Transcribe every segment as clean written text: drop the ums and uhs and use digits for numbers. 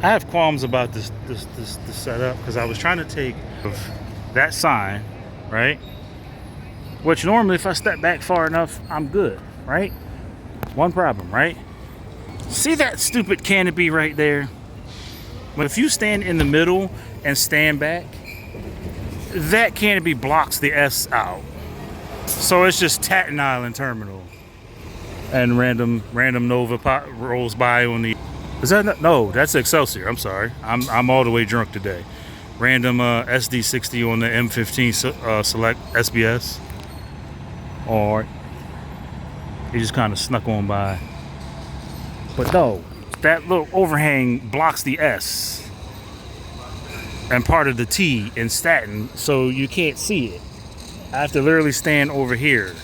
I have qualms about this setup because I was trying to take that sign, right? Which normally if I step back far enough, I'm good, right? One problem, right? See that stupid canopy right there? But if you stand in the middle and stand back, that canopy blocks the S out. So it's just Staten Island Terminal. And random Nova rolls by on the... Is that no? That's Excelsior. I'm sorry. I'm all the way drunk today. Random SD60 on the M15 Select SBS. All right. He just kind of snuck on by. But no, that little overhang blocks the S and part of the T in Staten, so you can't see it. I have to literally stand over here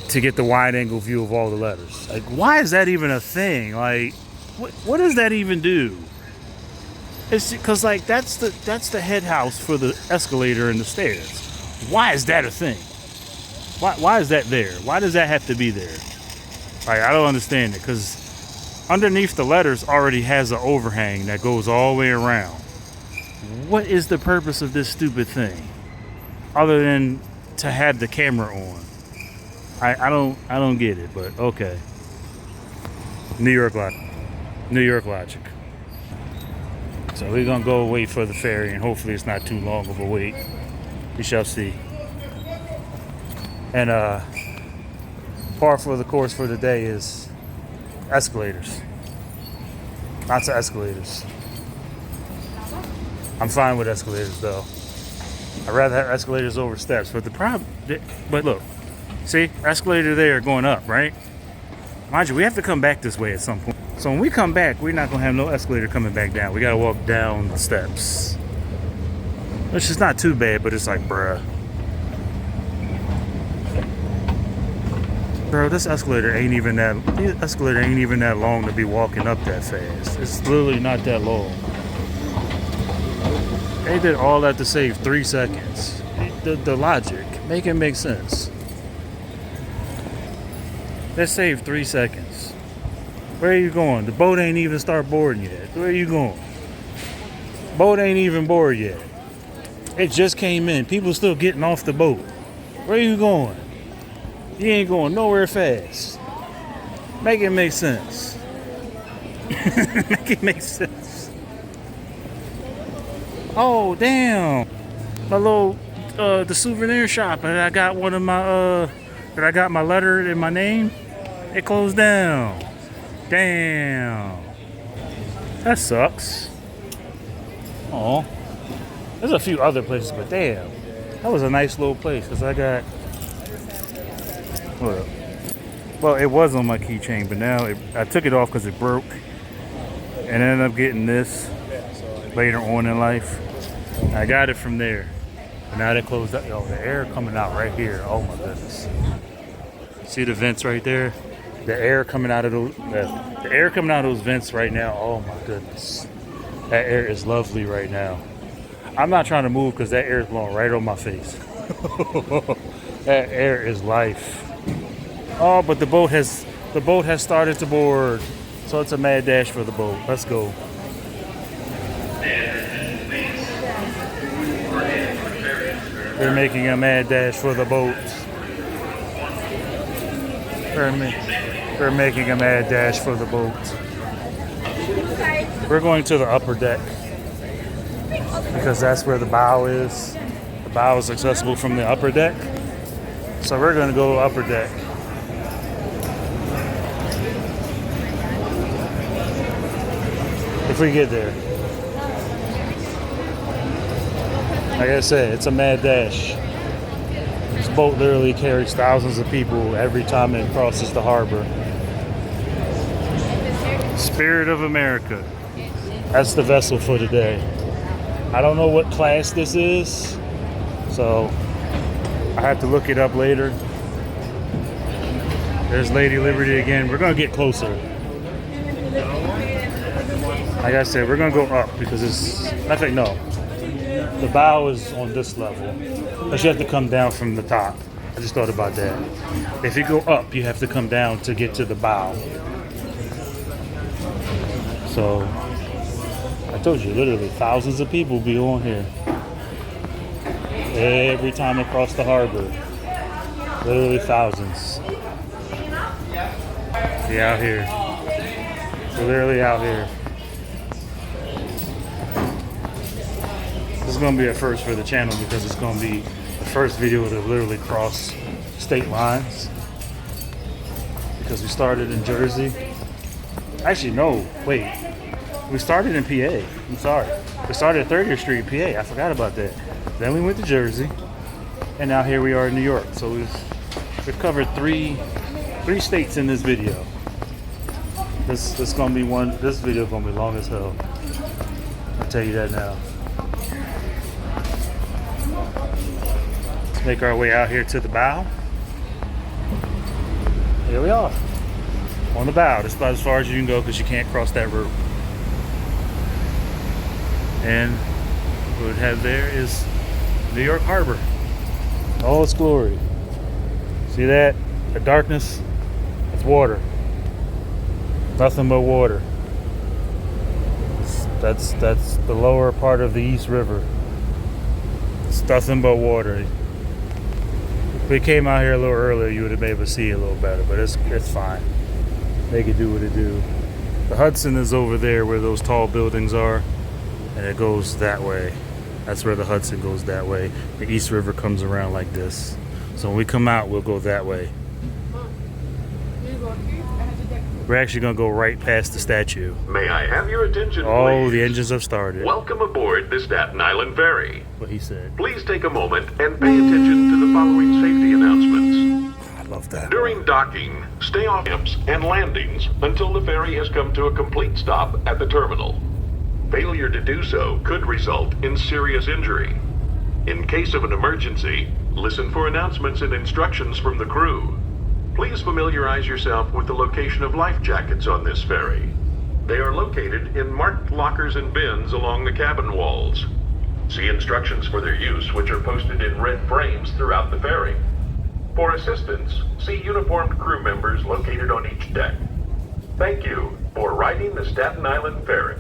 to get the wide angle view of all the letters. Like, why is that even a thing? Like, what does that even do? It's because like that's the head house for the escalator and the stairs. Why is that a thing? Why is that there? Why does that have to be there? Like, I don't understand it, because underneath the letters already has an overhang that goes all the way around. What is the purpose of this stupid thing other than to have the camera on? I don't get it, but okay. New York logic. So we're gonna go wait for the ferry, and hopefully it's not too long of a wait. We shall see. And par for the course for the day is escalators. Lots of escalators. I'm fine with escalators though. I'd rather have escalators over steps, but but look, see, escalator there going up, right? Mind you, we have to come back this way at some point. So when we come back, we're not gonna have no escalator coming back down. We gotta walk down the steps. Which is not too bad, but it's like, bruh. Bro, this escalator ain't even that long to be walking up that fast. It's literally not that long. They did all that to save 3 seconds. The logic, make it make sense. They saved 3 seconds. Where are you going? The boat ain't even start boarding yet. Where are you going? Boat ain't even board yet. It just came in. People still getting off the boat. Where are you going? You ain't going nowhere fast. Make it make sense. Make it make sense. Oh, damn. My little, the souvenir shop, and I got one of my, that I got my letter in my name. It closed down. Damn. That sucks. Oh. There's a few other places, but damn. That was a nice little place, because I got... Well, it was on my keychain, but now I took it off because it broke, and ended up getting this later on in life. I got it from there, but now they closed up. Yo, the air coming out right here. Oh my goodness! See the vents right there? The air coming out of the air coming out of those vents right now. Oh my goodness! That air is lovely right now. I'm not trying to move because that air is blowing right on my face. That air is life. Oh, but the boat has started to board, so it's a mad dash for the boat. Let's go. They're making a mad dash for the boat. They're making a mad dash for the boat. We're going to the upper deck because that's where the bow is. The bow is accessible from the upper deck, so we're going to go upper deck. If we get there. Like I said, it's a mad dash. This boat literally carries thousands of people every time it crosses the harbor. Spirit of America. That's the vessel for today. I don't know what class this is, so I have to look it up later. There's Lady Liberty again. We're going to get closer. Like I said, we're gonna go up because it's, I think, no. The bow is on this level. But you have to come down from the top. I just thought about that. If you go up, you have to come down to get to the bow. So, told you, literally thousands of people be on here every time across the harbor. Literally thousands. Be out here. We're literally out here. This is going to be a first for the channel because it's going to be the first video to literally cross state lines. Because we started in Jersey. Actually, no, wait. We started in PA. I'm sorry. We started at 30th Street, PA. I forgot about that. Then we went to Jersey. And now here we are in New York. So we've covered three states in this video. This video is gonna be long as hell. I'll tell you that now. Let's make our way out here to the bow. Here we are. On the bow. That's about as far as you can go because you can't cross that rope. And what we have there is New York Harbor. All its glory. See that? The darkness? It's water. Nothing but water. That's the lower part of the East River. It's nothing but water. If we came out here a little earlier, you would have been able to see it a little better, but it's fine. They can do what it do. The Hudson is over there where those tall buildings are, and it goes that way. That's where the Hudson goes that way. The East River comes around like this. So when we come out, we'll go that way. We're actually going to go right past the statue. May I have your attention, please? Oh, the engines have started. Welcome aboard the Staten Island Ferry. What he said. Please take a moment and pay attention to the following safety announcements. I love that. During docking, stay off ramps and landings until the ferry has come to a complete stop at the terminal. Failure to do so could result in serious injury. In case of an emergency, listen for announcements and instructions from the crew. Please familiarize yourself with the location of life jackets on this ferry. They are located in marked lockers and bins along the cabin walls. See instructions for their use, which are posted in red frames throughout the ferry. For assistance, see uniformed crew members located on each deck. Thank you for riding the Staten Island Ferry.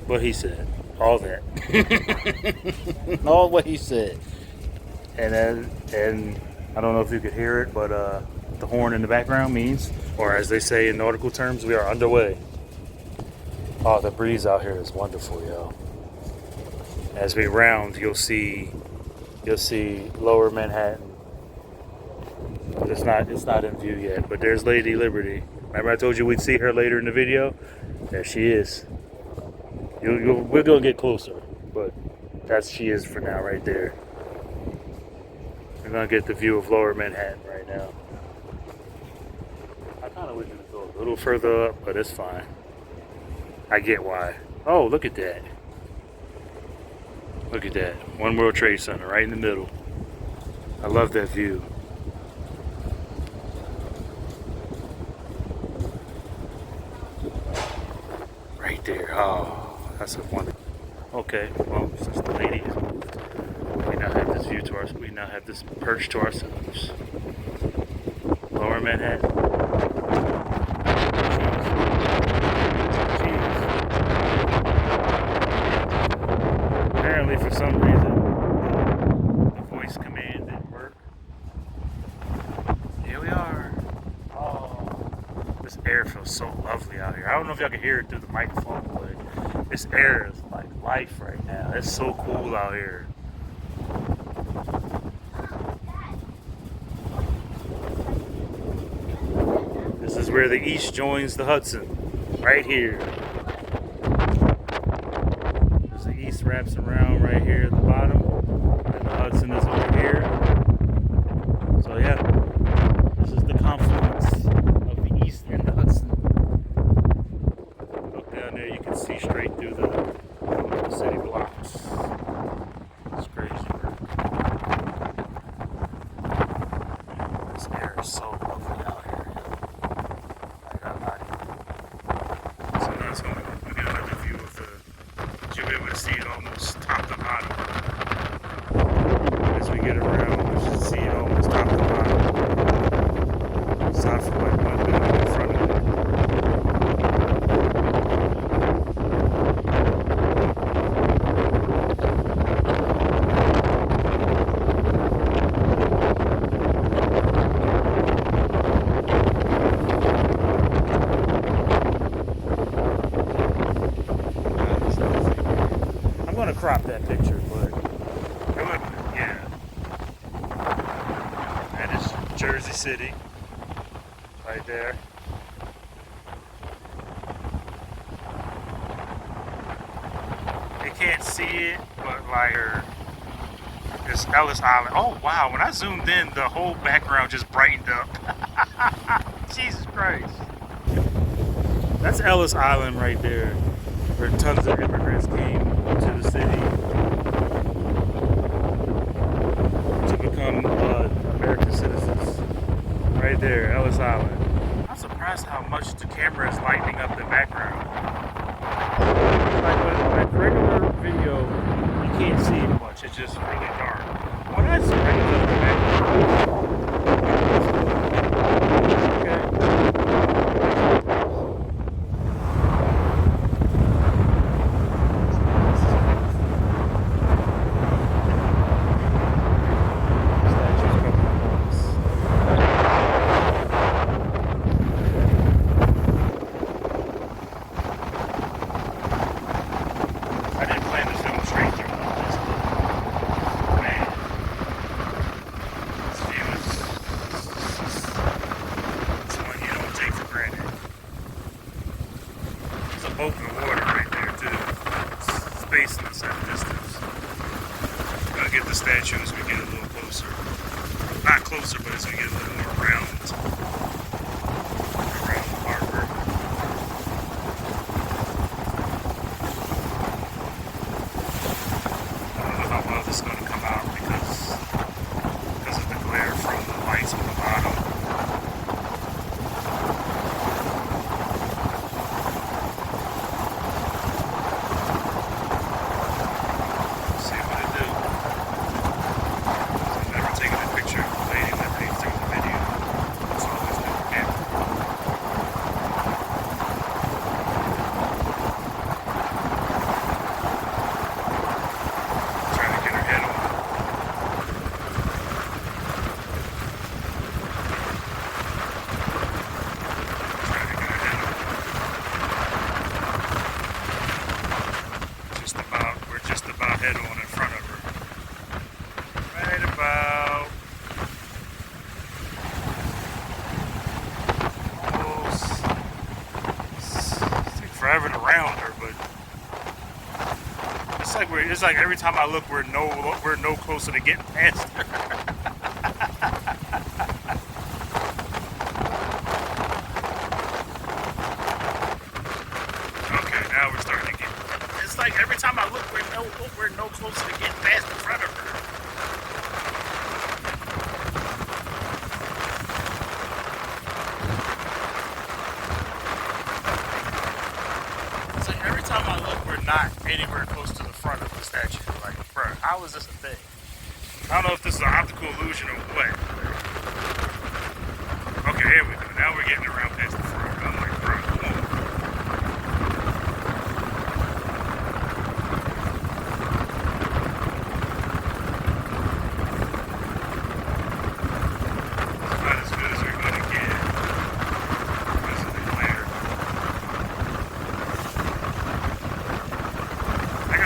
What he said. All that. All what he said. And I don't know if you could hear it, but the horn in the background means, or as they say in nautical terms, we are underway. Oh, the breeze out here is wonderful, yo. As we round, you'll see Lower Manhattan. But it's not in view yet. But there's Lady Liberty. Remember I told you we'd see her later in the video? There she is. We're gonna get closer, but she is for now, right there. We're gonna get the view of Lower Manhattan right now. I kind of wish it would go a little further up, but it's fine. I get why. Oh, look at that. Look at that. One World Trade Center right in the middle. I love that view. Right there. Oh. That's a wonder. Okay, well, since the lady has moved, we now have this view to ourselves. We now have this perch to ourselves. Lower Manhattan. Jeez. Apparently, for some reason, the voice command didn't work. Here we are. Oh, this air feels so lovely out here. I don't know if y'all can hear it through the microphone, but this air is like life right now. It's so cool out here. This is where the East joins the Hudson. Right here. As the East wraps around right here at the bottom. And the Hudson is over here. So yeah. This is the confluence of the East and the Hudson. Look down there, you can see straight through the city blocks. It's crazy. This air is so lovely out here. Like, I'm not even. So now it's gonna get another view of you'll be able to see it almost top to bottom. As we get around, we should see it almost top to bottom. Aside from like one building in front of it. that picture, but yeah. That is Jersey City, right there. You can't see it, but like it's Ellis Island. Oh wow! When I zoomed in, the whole background just brightened up. Jesus Christ! That's Ellis Island right there, where tons of immigrants came to the city to become American citizens. Right there, Ellis Island. I'm surprised how much the camera is lightening up the background. Like regular video, you can't see it much. It's just really dark. When I see regular background, boat in the water right there too. Spaceless at a distance. Gonna get the statue as we get a little closer. Not closer, but as we get a little more around the harbor. I don't know how well this is gonna come out because of the glare from the lights on the bottom. Head on in front of her. Right about almost. It's take forever to round her, but it's like every time I look, we're no closer to getting past her. Okay, now we're starting to get. It's like every time I look, we're no closer to getting past in front of her. It's like every time I look, we're not anywhere close to the front of the statue. Like, bro, how is this a thing? I don't know if this is an optical illusion or what. Okay, here we go. Now we're getting around past the front. I'm like, bro, come on.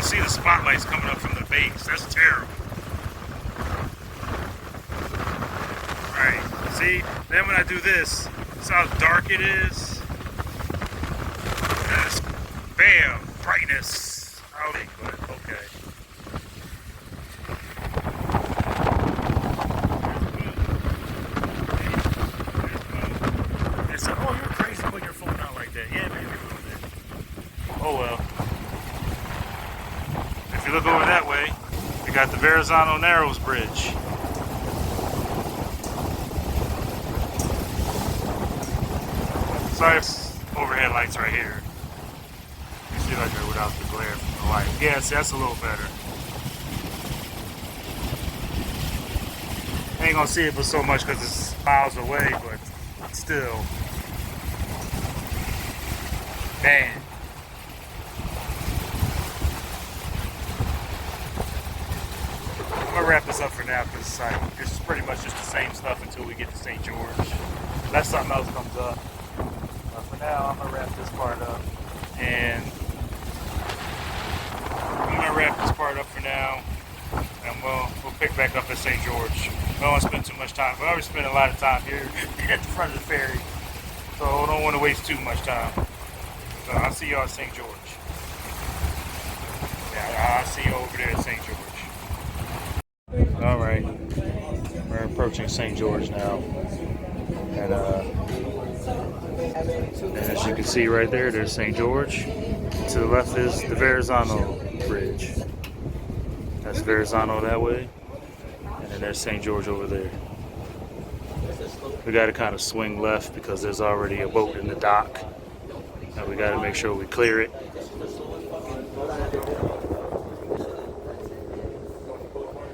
See the spotlights coming up from the base. That's terrible. Alright, see? Then when I do this, see how dark it is? That's, bam! Brightness. Okay, but okay. They said, oh, you're crazy putting your phone out like that. Yeah, maybe a little bit. Oh well. If you look over that way, you got the Verrazano Narrows Bridge. Sorry, overhead lights right here. You see like that without the glare from the light. Yeah, see, that's a little better. Ain't gonna see it for so much because it's miles away, but still. Man. I'm gonna wrap this up for now because this is pretty much just the same stuff until we get to St. George. Unless something else comes up. But for now, I'm gonna wrap this part up, and I'm gonna gonna wrap this part up for now, and we'll pick back up at St. George. We don't want to spend too much time. We already spent a lot of time here at the front of the ferry, so I don't want to waste too much time. So I'll see y'all at St. George. Yeah, I'll see you over there at St. George. All right, we're approaching St. George now, and as you can see right there, there's St. George. To the left is the Verrazano Bridge. That's Verrazano that way, and then there's St. George over there. We got to kind of swing left because there's already a boat in the dock, and we got to make sure we clear it.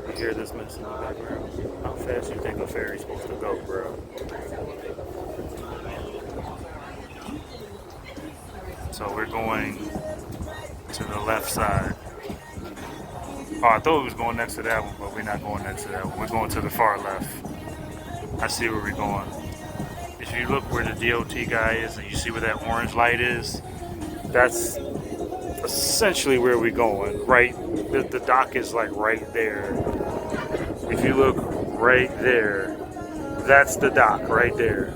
You hear this mess in the background? How fast you think a ferry's supposed to go, bro? So we're going to the left side. Oh, I thought we was going next to that one, but we're not going next to that one. We're going to the far left. I see where we're going. If you look where the DOT guy is and you see where that orange light is, that's essentially where we're going. Right, the dock is like right there. If you look right there, that's the dock right there.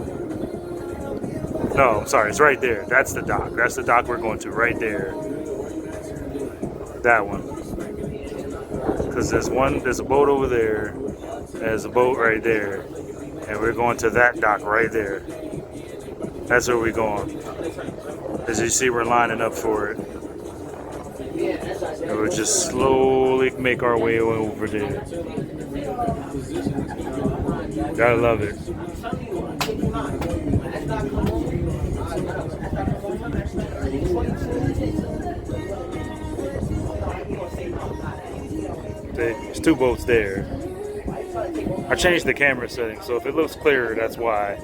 No, I'm sorry, it's right there. That's the dock. That's the dock we're going to right there. That one. Because there's a boat over there, there's a boat right there, and we're going to that dock right there. That's where we're going. As you see, we're lining up for it. And we'll just slowly make our way over there. Gotta love it. There's two boats there. I changed the camera settings, so if it looks clearer, that's why.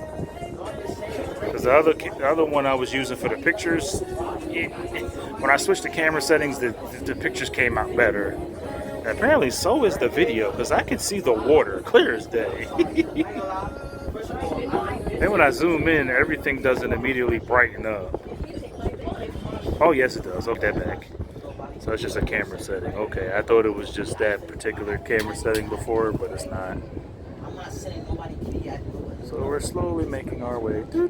Because the other one I was using for the pictures, when I switched the camera settings, the pictures came out better. And apparently, so is the video, because I can see the water clear as day. Then when I zoom in, everything doesn't immediately brighten up. Oh yes, it does. Okay, back. So it's just a camera setting. Okay, I thought it was just that particular camera setting before, but it's not. So we're slowly making our way. You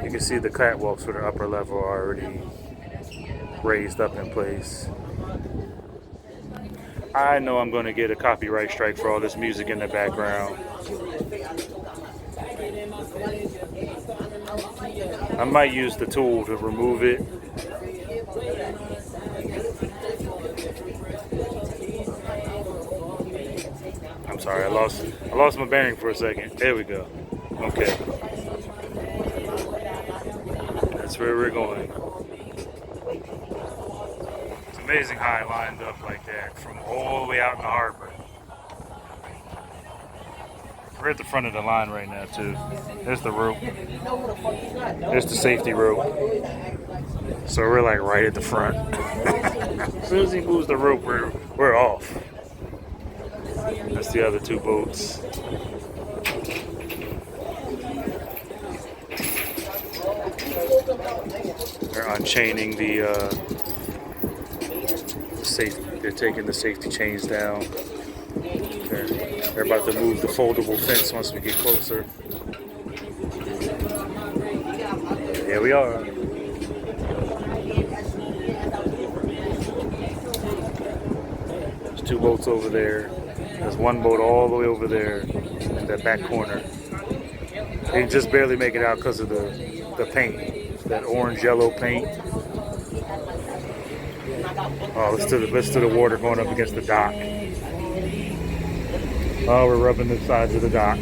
can see the catwalks for the upper level are already raised up in place. I know I'm going to get a copyright strike for all this music in the background. I might use the tool to remove it. I'm sorry, I lost my bearing for a second. There we go. Okay. That's where we're going. It's amazing how I lined up like that from all the way out in the harbor. We're at the front of the line right now too. There's the rope. There's the safety rope. So we're like right at the front. As soon as he moves the rope, we're off. That's the other two boats. They're unchaining the safety. They're taking the safety chains down. They're about to move the foldable fence once we get closer. Here we are. There's two boats over there. There's one boat all the way over there in that back corner. They just barely make it out because of the paint, that orange-yellow paint. Oh, let's to the water going up against the dock. Oh, we're rubbing the sides of the dock.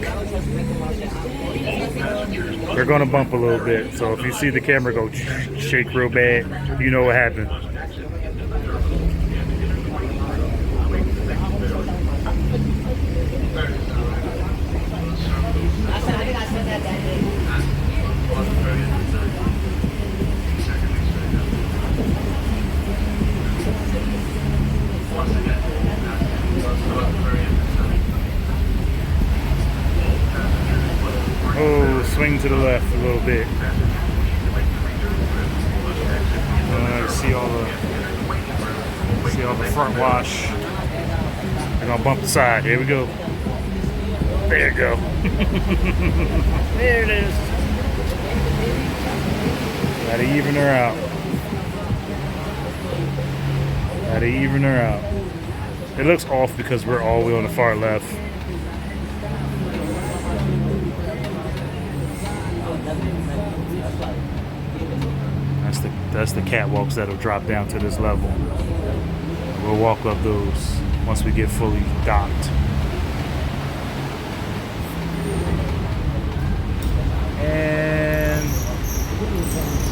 We're going to bump a little bit, so if you see the camera go shake real bad, you know what happened. Oh, swing to the left a little bit. See all the front wash. We're gonna bump the side. Here we go. There you go. There it is. Gotta even her out. Gotta even her out. It looks off because we're all the way on the far left. That's the catwalks that'll drop down to this level. We'll walk up those once we get fully docked. And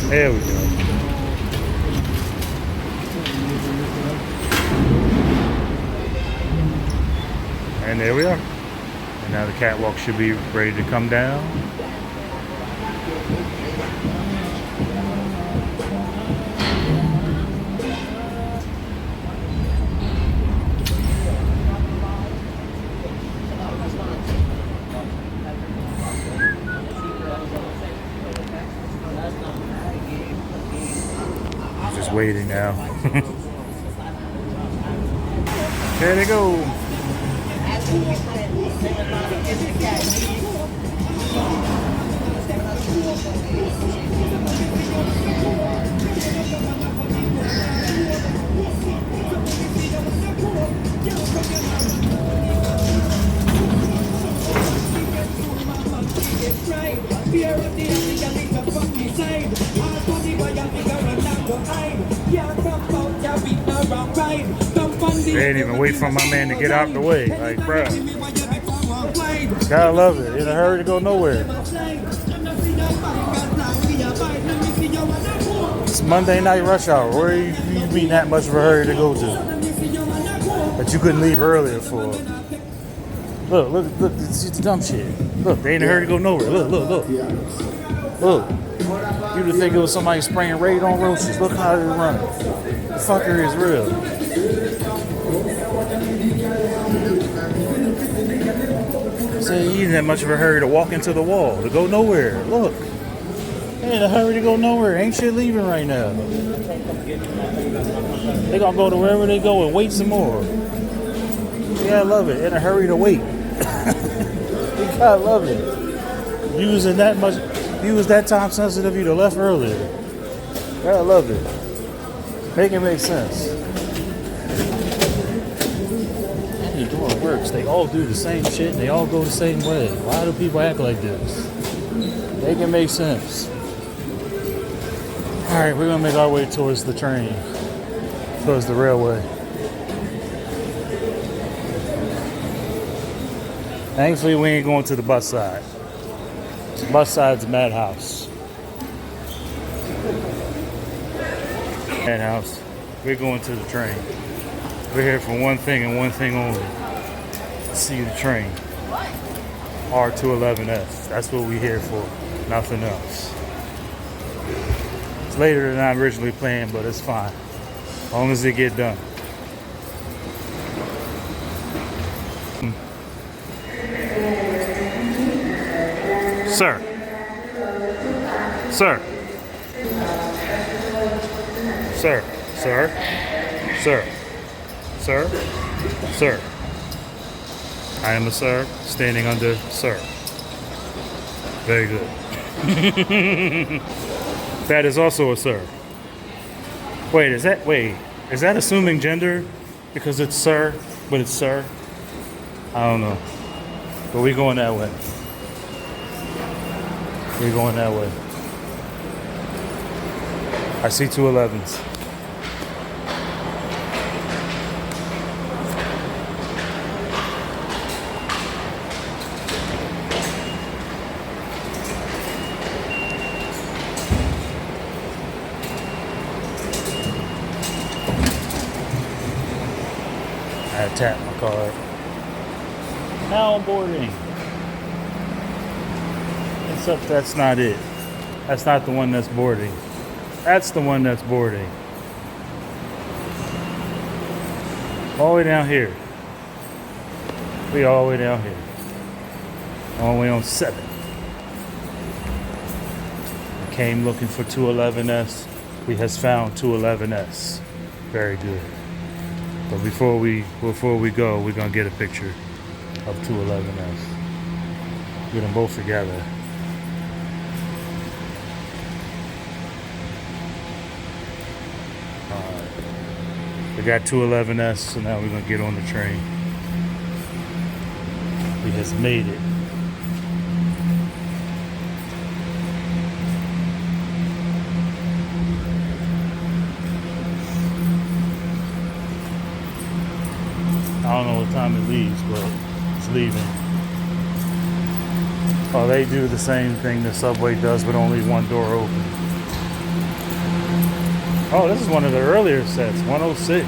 there we go. And there we are. And now the catwalk should be ready to come down. Just waiting now. There they go. They didn't even wait for my man to get out the way. Like, bruh. Gotta love it. In a hurry to go nowhere. It's Monday night rush hour. Where are you being that much of a hurry to go to? That you couldn't leave earlier for. Look, it's dumb shit. Look, they ain't in a hurry to go nowhere. Look. You would think it was somebody spraying Raid on roaches. Look how they're running. The fucker is real. Say you ain't that much of a hurry to walk into the wall, to go nowhere. Look. They in a hurry to go nowhere. Ain't shit leaving right now. They gonna go to wherever they go and wait some more. Yeah, I love it. In a hurry to wait. You gotta love it. Using that much. You was that time sensitive, you'd have left earlier. Gotta love it. Make it make sense. Any door works. They all do the same shit and they all go the same way. Why do people act like this? Make it make sense. Alright, we're gonna make our way towards the train. Towards the railway. Thankfully we ain't going to the bus side. Bus side's a madhouse. Madhouse. We're going to the train. We're here for one thing and one thing only. See the train. R211S. That's what we're here for. Nothing else. It's later than I originally planned, but it's fine. As long as it get done. Sir. Sir. Sir. Sir. Sir. Sir. Sir. I am a sir, standing under sir. Very good. That is also a sir. Wait, is that assuming gender? Because it's sir, but it's sir? I don't know. But we're going that way. We're going that way. I see 211s. I tapped my card. Now boarding. Except that's not it. That's not the one that's boarding. That's the one that's boarding. All the way down here. We all the way down here. All the way on 7. I came looking for 211S. we has found 211S. Very good. But before we go, we're gonna get a picture of 211S. Get them both together. Alright. We got 211S, so now we're gonna get on the train. We has made it. I don't know what time it leaves, but it's leaving. Oh, they do the same thing the subway does, but only one door open. Oh, this is one of the earlier sets, 106.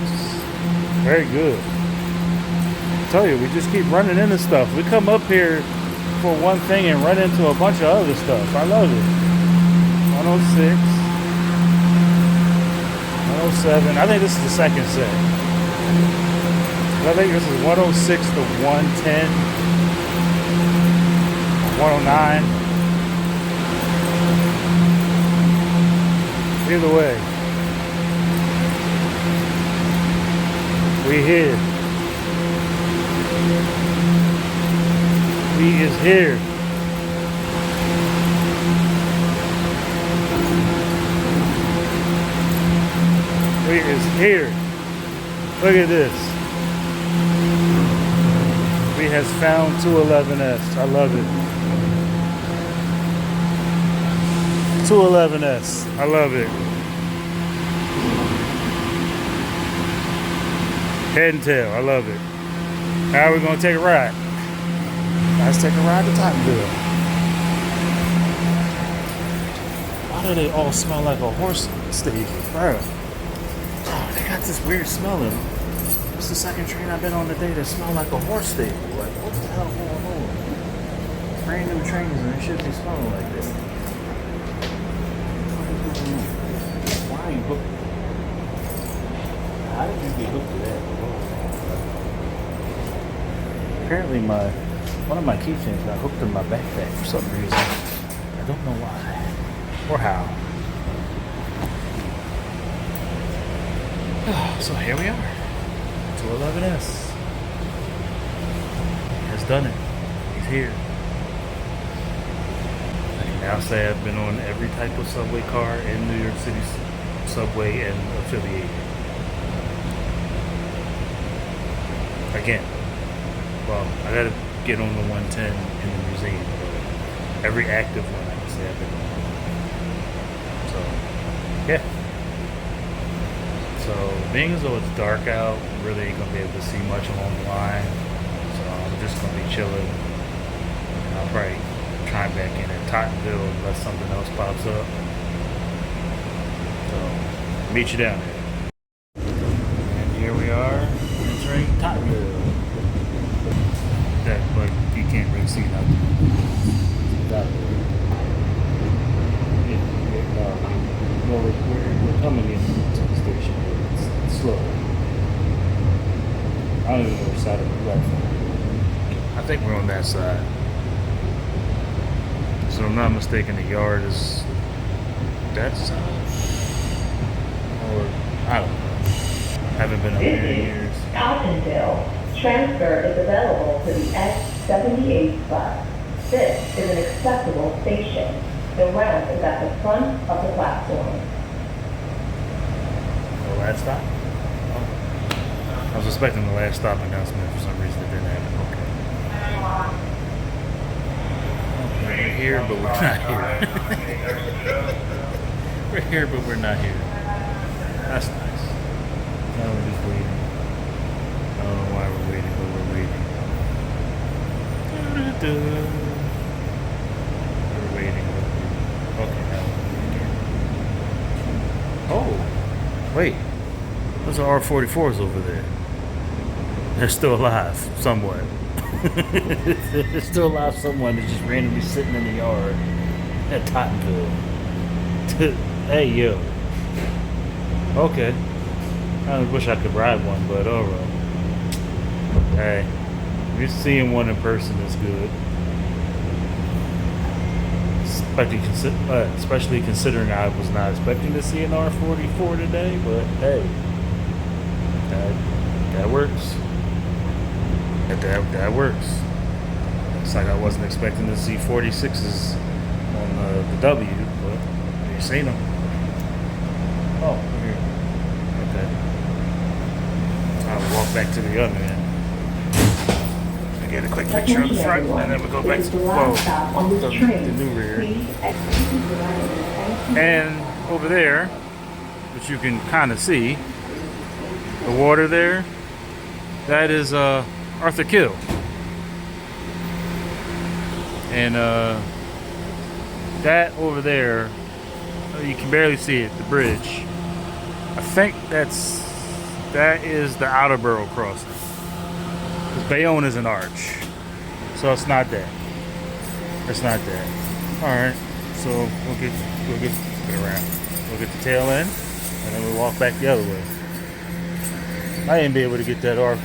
Very good. I tell you, we just keep running into stuff. We come up here for one thing and run into a bunch of other stuff. I love it. 106. 107. I think this is the second set. I think this is 106 to 110, 109. Either way, we here. We is here. We is here. Look at this. We has found 211S. I love it. 211S. I love it. Head and tail. I love it. Now we're gonna take a ride. Let's take a ride to Tottenville. Why do they all smell like a horse stable, bro? Oh, they got this weird smell in them. It's the second train I've been on today that smell like a horse stable. Like, what the hell going on? Brand new trains and it should be smelling like this. Why are you hooked? How did you get hooked to that? Apparently one of my keychains got hooked in my backpack for some reason. I don't know why. Or how. So here we are. 211S. He has done it. He's here. I can now say I've been on every type of subway car in New York City subway and affiliated. Again, well, I gotta get on the 110 in the museum, but every active one I can say I've been on. So, yeah. So, being as though it's dark out, really ain't gonna be able to see much along the line. So I'm just gonna be chilling. And I'll probably chime back in at Tottenville unless something else pops up. So, meet you down there. And here we are, entering Tottenville. That, but you can't really see nothing. We're coming in to the station. It's slow. I don't even know which side of the platform. I think we're on that side. So I'm not mistaken, the yard is that side. Or I don't know. I haven't been up here in years. Tottenville. Transfer is available to the S78 bus. This is an accessible station. The ramp is at the front of the platform. The last stop? Oh. I was expecting the last stop announcement. For some reason it didn't happen. Okay. We're here, but we're not here. We're here, but we're not here. That's nice. Now we're just waiting. I don't know why we're waiting, but we're waiting. We're waiting. Okay, now we're waiting. Oh, wait. Those are R44s over there. They're still alive, somewhat. They're still alive, someone that's just randomly sitting in the yard at Tottenville. Hey, yo. Okay. I wish I could ride one, but alright. Hey, just seeing one in person is good. especially considering I was not expecting to see an R44 today. But hey, that works. That works. It's like I wasn't expecting to see 46s on the W, but you seen them. Oh, here. Okay. I'll walk back to the other end. Get a quick picture of the front, and then we go back to the new rear. And over there, which you can kind of see, the water there, that is Arthur Kill. And that over there, you can barely see it, the bridge. I think that is the Outerborough crossing. Bayonne is an arch, so it's not that. It's not that. All right, so we'll get around. We'll get the tail end, and then we'll walk back the other way. I didn't be able to get a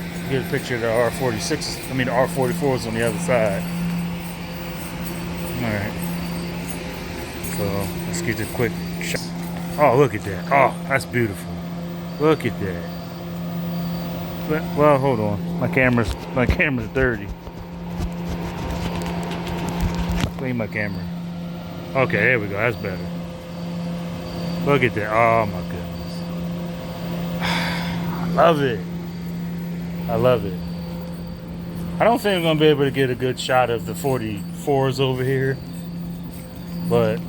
picture of the R46. I mean, the R44s on the other side. All right. So let's get a quick shot. Oh, look at that. Oh, that's beautiful. Look at that. Well, hold on. My camera's dirty. Clean my camera. Okay, there we go. That's better. Look at that. Oh my goodness. I love it. I love it. I don't think I'm gonna be able to get a good shot of the 44s over here, but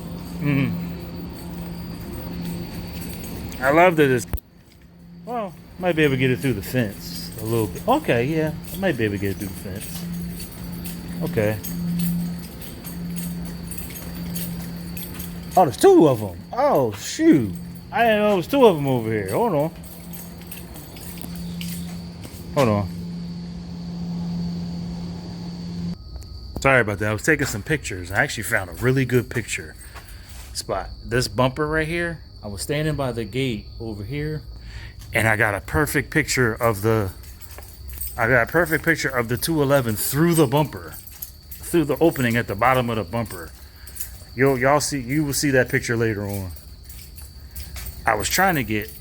I love that it's. Well, might be able to get it through the fence a little bit. Okay, yeah, I might be able to get it through the fence. Okay. Oh, there's two of them. Oh, shoot. I didn't know there was two of them over here. Hold on. Hold on. Sorry about that. I was taking some pictures. I actually found a really good picture spot. This bumper right here, I was standing by the gate over here, and I got a perfect picture of the 211 through the bumper, through the opening at the bottom of the bumper. You will see that picture later on. I was trying to get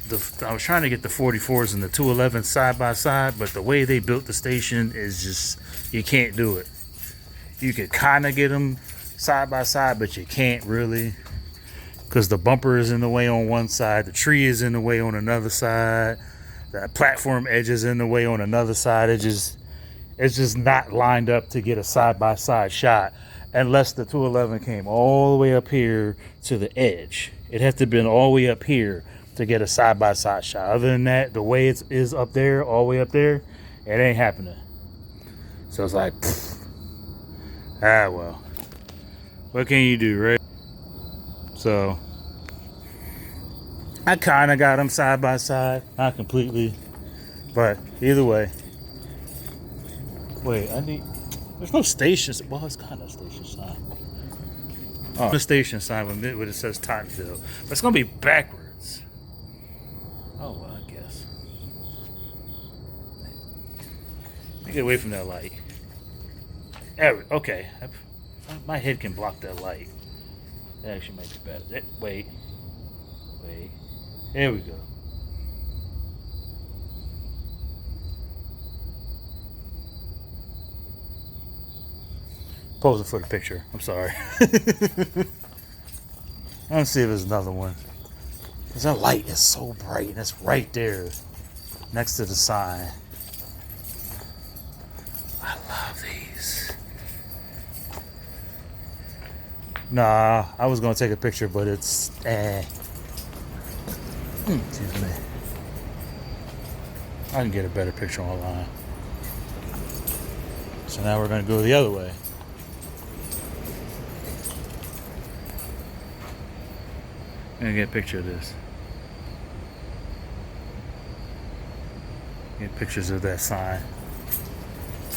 the 44s and the 211 side by side, but the way they built the station is just, you can't do it. You could kind of get them side by side, but you can't really, because the bumper is in the way on one side, the tree is in the way on another side, the platform edge is in the way on another side. It's just not lined up to get a side by side shot, unless the 211 came all the way up here to the edge. It has to have been all the way up here to get a side by side shot. Other than that, the way it is up there, all the way up there, it ain't happening. So it's like, well, what can you do, right? So I kind of got them side by side, not completely, but either way. Wait, there's no station. Well, it's kind of a station sign. Oh, the station sign when it says Tottenville, but it's gonna be backwards. Oh well, I guess. Let me get away from that light. Okay, my head can block that light. That actually might be better. Wait. There we go. Posing for the picture. I'm sorry. Let's see if there's another one. Because that light is so bright and it's right there next to the sign. I love these. Nah, I was going to take a picture, but it's... Excuse me. I can get a better picture online. So now we're going to go the other way. I'm going to get a picture of this. Get pictures of that sign.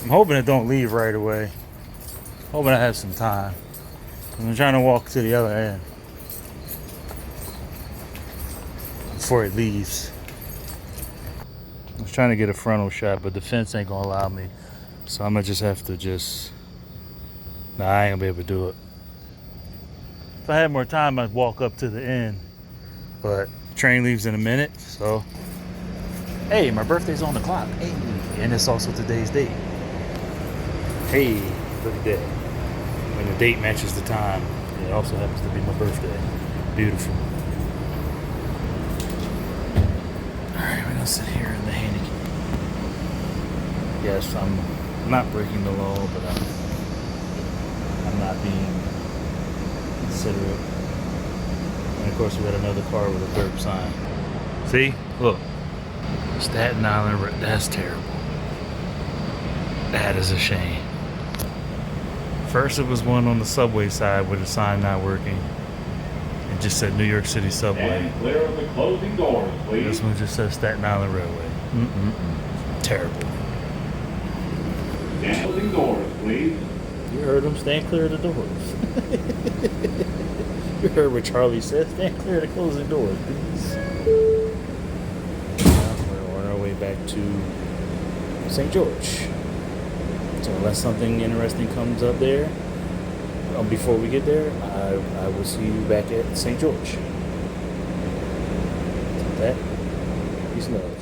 I'm hoping it don't leave right away. Hoping I have some time. I'm trying to walk to the other end before it leaves. I was trying to get a frontal shot, but the fence ain't gonna allow me. So I'm gonna just have to Nah, I ain't gonna be able to do it. If I had more time, I'd walk up to the end. But train leaves in a minute, so. Hey, my birthday's on the clock. Hey, and it's also today's date. Hey, look at that. When the date matches the time, it also happens to be my birthday. Beautiful. Alright, we're gonna sit here in the handicap. Yes, I'm not breaking the law, but I'm not being considerate. And of course, we got another car with a curb sign. See? Look. Staten Island, that's terrible. That is a shame. First, it was one on the subway side with a sign not working. It just said New York City Subway. And clear of the closing doors, please. This one just says Staten Island Railway. Terrible. And closing doors, please. You heard him. Stand clear of the doors. You heard what Charlie said. Stand clear of the closing doors, please. Now we're on our way back to St. George. So unless something interesting comes up there, before we get there, I will see you back at St. George. That, peace and love.